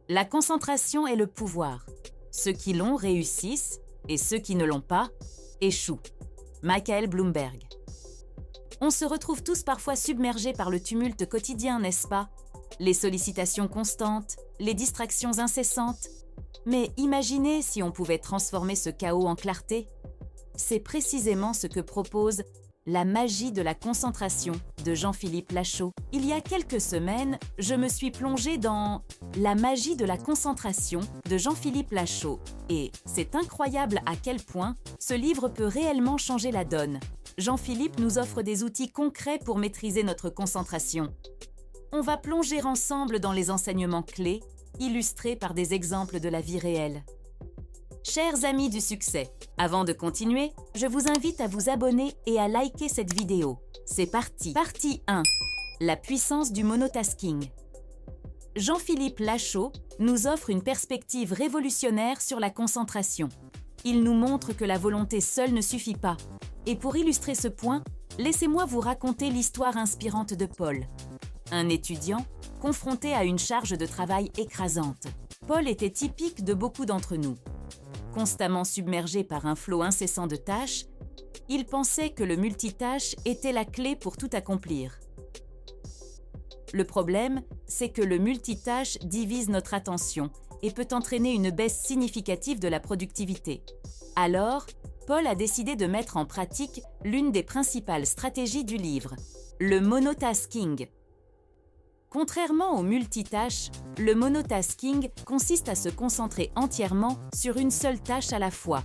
La concentration est le pouvoir. Ceux qui l'ont réussissent et ceux qui ne l'ont pas échouent. Michael Bloomberg. On se retrouve tous parfois submergés par le tumulte quotidien, n'est-ce pas? Les sollicitations constantes, les distractions incessantes. Mais imaginez si on pouvait transformer ce chaos en clarté. C'est précisément ce que propose La magie de la concentration de Jean-Philippe Lachaud. Il y a quelques semaines, je me suis plongée dans La magie de la concentration de Jean-Philippe Lachaud. Et c'est incroyable à quel point ce livre peut réellement changer la donne. Jean-Philippe nous offre des outils concrets pour maîtriser notre concentration. On va plonger ensemble dans les enseignements clés, illustrés par des exemples de la vie réelle. Chers amis du succès, avant de continuer, je vous invite à vous abonner et à liker cette vidéo. C'est parti! Partie 1. La puissance du monotasking. Jean-Philippe Lachaud nous offre une perspective révolutionnaire sur la concentration. Il nous montre que la volonté seule ne suffit pas. Et pour illustrer ce point, laissez-moi vous raconter l'histoire inspirante de Paul. Un étudiant confronté à une charge de travail écrasante. Paul était typique de beaucoup d'entre nous. Constamment submergé par un flot incessant de tâches, il pensait que le multitâche était la clé pour tout accomplir. Le problème, c'est que le multitâche divise notre attention et peut entraîner une baisse significative de la productivité. Alors, Paul a décidé de mettre en pratique l'une des principales stratégies du livre, le monotasking. Contrairement au multitâche, le monotasking consiste à se concentrer entièrement sur une seule tâche à la fois.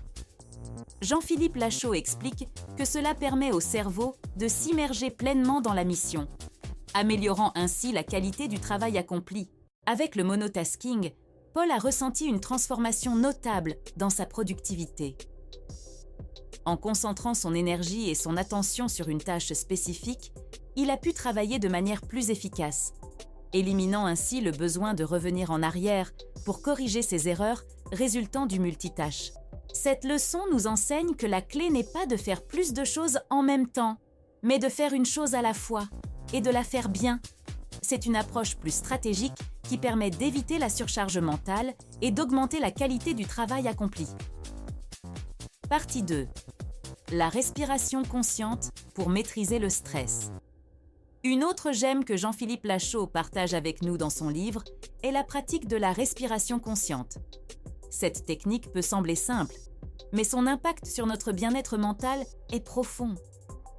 Jean-Philippe Lachaud explique que cela permet au cerveau de s'immerger pleinement dans la mission, améliorant ainsi la qualité du travail accompli. Avec le monotasking, Paul a ressenti une transformation notable dans sa productivité. En concentrant son énergie et son attention sur une tâche spécifique, il a pu travailler de manière plus efficace, éliminant ainsi le besoin de revenir en arrière pour corriger ses erreurs résultant du multitâche. Cette leçon nous enseigne que la clé n'est pas de faire plus de choses en même temps, mais de faire une chose à la fois et de la faire bien. C'est une approche plus stratégique qui permet d'éviter la surcharge mentale et d'augmenter la qualité du travail accompli. Partie 2. La respiration consciente pour maîtriser le stress. Une autre gemme que Jean-Philippe Lachaud partage avec nous dans son livre est la pratique de la respiration consciente. Cette technique peut sembler simple, mais son impact sur notre bien-être mental est profond.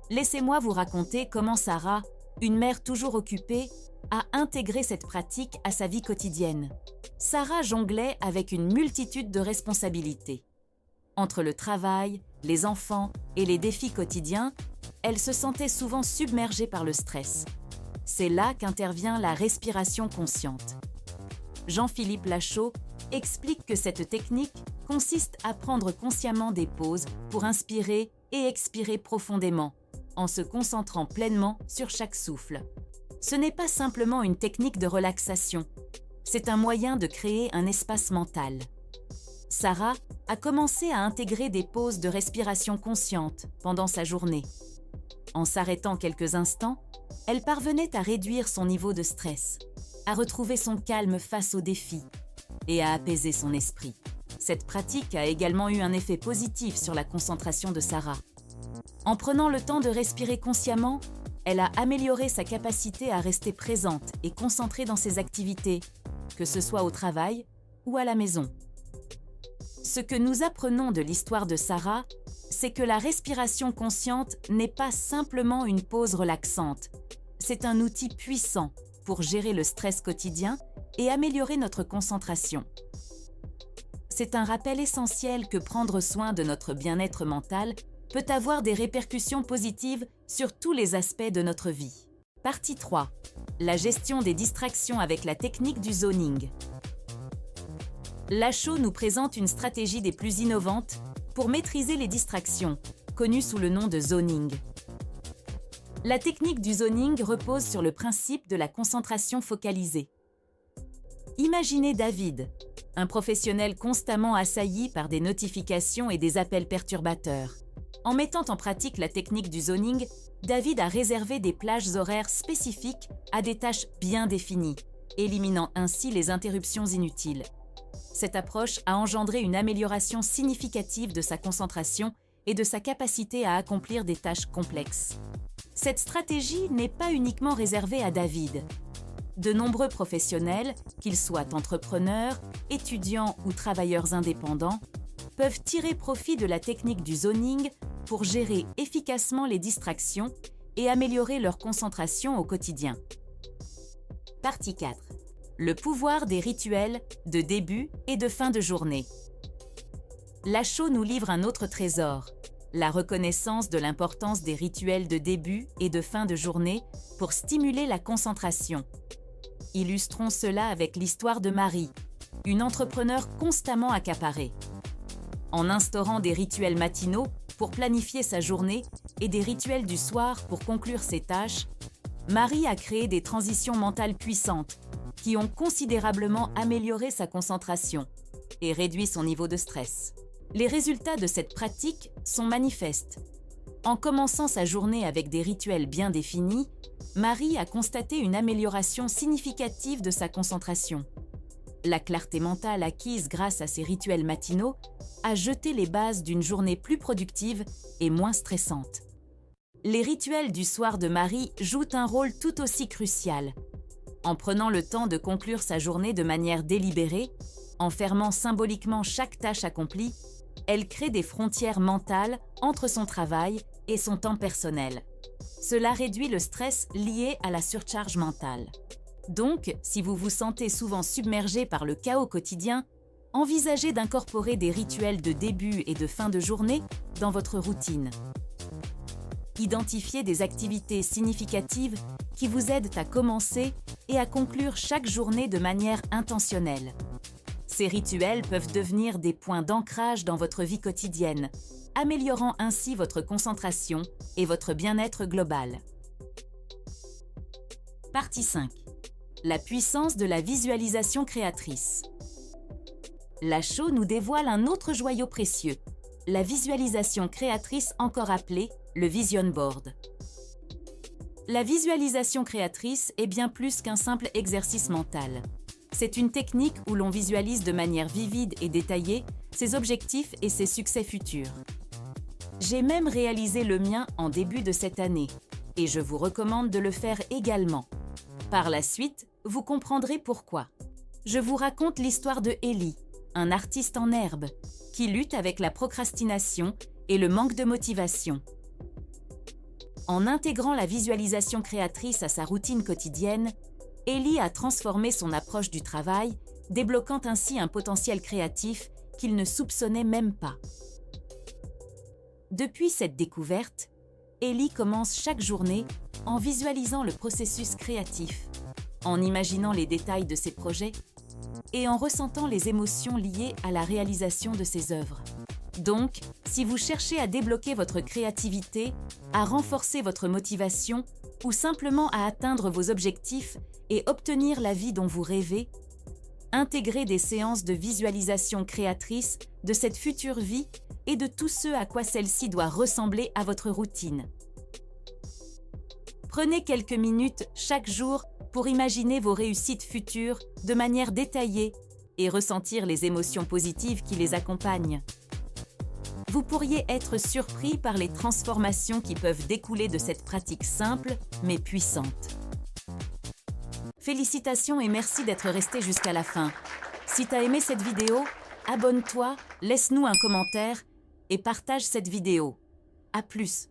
Laissez-moi vous raconter comment Sarah, une mère toujours occupée, a intégré cette pratique à sa vie quotidienne. Sarah jonglait avec une multitude de responsabilités. Entre le travail, les enfants et les défis quotidiens, elle se sentait souvent submergée par le stress. C'est là qu'intervient la respiration consciente. Jean-Philippe Lachaud explique que cette technique consiste à prendre consciemment des pauses pour inspirer et expirer profondément, en se concentrant pleinement sur chaque souffle. Ce n'est pas simplement une technique de relaxation, c'est un moyen de créer un espace mental. Sarah a commencé à intégrer des pauses de respiration consciente pendant sa journée. En s'arrêtant quelques instants, elle parvenait à réduire son niveau de stress, à retrouver son calme face aux défis et à apaiser son esprit. Cette pratique a également eu un effet positif sur la concentration de Sarah. En prenant le temps de respirer consciemment, elle a amélioré sa capacité à rester présente et concentrée dans ses activités, que ce soit au travail ou à la maison. Ce que nous apprenons de l'histoire de Sarah, c'est que la respiration consciente n'est pas simplement une pause relaxante. C'est un outil puissant pour gérer le stress quotidien et améliorer notre concentration. C'est un rappel essentiel que prendre soin de notre bien-être mental peut avoir des répercussions positives sur tous les aspects de notre vie. Partie 3. La gestion des distractions avec la technique du zoning. Lachaud nous présente une stratégie des plus innovantes pour maîtriser les distractions, connue sous le nom de zoning. La technique du zoning repose sur le principe de la concentration focalisée. Imaginez David, un professionnel constamment assailli par des notifications et des appels perturbateurs. En mettant en pratique la technique du zoning, David a réservé des plages horaires spécifiques à des tâches bien définies, éliminant ainsi les interruptions inutiles. Cette approche a engendré une amélioration significative de sa concentration et de sa capacité à accomplir des tâches complexes. Cette stratégie n'est pas uniquement réservée à David. De nombreux professionnels, qu'ils soient entrepreneurs, étudiants ou travailleurs indépendants, peuvent tirer profit de la technique du zoning pour gérer efficacement les distractions et améliorer leur concentration au quotidien. Partie 4. Le pouvoir des rituels de début et de fin de journée. Lachaud nous livre un autre trésor, la reconnaissance de l'importance des rituels de début et de fin de journée pour stimuler la concentration. Illustrons cela avec l'histoire de Marie, une entrepreneure constamment accaparée. En instaurant des rituels matinaux pour planifier sa journée et des rituels du soir pour conclure ses tâches, Marie a créé des transitions mentales puissantes qui ont considérablement amélioré sa concentration et réduit son niveau de stress. Les résultats de cette pratique sont manifestes. En commençant sa journée avec des rituels bien définis, Marie a constaté une amélioration significative de sa concentration. La clarté mentale acquise grâce à ces rituels matinaux a jeté les bases d'une journée plus productive et moins stressante. Les rituels du soir de Marie jouent un rôle tout aussi crucial. En prenant le temps de conclure sa journée de manière délibérée, en fermant symboliquement chaque tâche accomplie, elle crée des frontières mentales entre son travail et son temps personnel. Cela réduit le stress lié à la surcharge mentale. Donc, si vous vous sentez souvent submergé par le chaos quotidien, envisagez d'incorporer des rituels de début et de fin de journée dans votre routine. Identifiez des activités significatives qui vous aident à commencer et à conclure chaque journée de manière intentionnelle. Ces rituels peuvent devenir des points d'ancrage dans votre vie quotidienne, améliorant ainsi votre concentration et votre bien-être global. Partie 5. La puissance de la visualisation créatrice. Lachaud nous dévoile un autre joyau précieux, la visualisation créatrice encore appelée le vision board. La visualisation créatrice est bien plus qu'un simple exercice mental. C'est une technique où l'on visualise de manière vivide et détaillée ses objectifs et ses succès futurs. J'ai même réalisé le mien en début de cette année et je vous recommande de le faire également. Par la suite, vous comprendrez pourquoi. Je vous raconte l'histoire de Ellie, un artiste en herbe, qui lutte avec la procrastination et le manque de motivation. En intégrant la visualisation créatrice à sa routine quotidienne, Ellie a transformé son approche du travail, débloquant ainsi un potentiel créatif qu'il ne soupçonnait même pas. Depuis cette découverte, Ellie commence chaque journée en visualisant le processus créatif, en imaginant les détails de ses projets et en ressentant les émotions liées à la réalisation de ses œuvres. Donc, si vous cherchez à débloquer votre créativité, à renforcer votre motivation ou simplement à atteindre vos objectifs et obtenir la vie dont vous rêvez, intégrez des séances de visualisation créatrice de cette future vie et de tout ce à quoi celle-ci doit ressembler à votre routine. Prenez quelques minutes chaque jour pour imaginer vos réussites futures de manière détaillée et ressentir les émotions positives qui les accompagnent. Vous pourriez être surpris par les transformations qui peuvent découler de cette pratique simple mais puissante. Félicitations et merci d'être resté jusqu'à la fin. Si tu as aimé cette vidéo, abonne-toi, laisse-nous un commentaire et partage cette vidéo. À plus!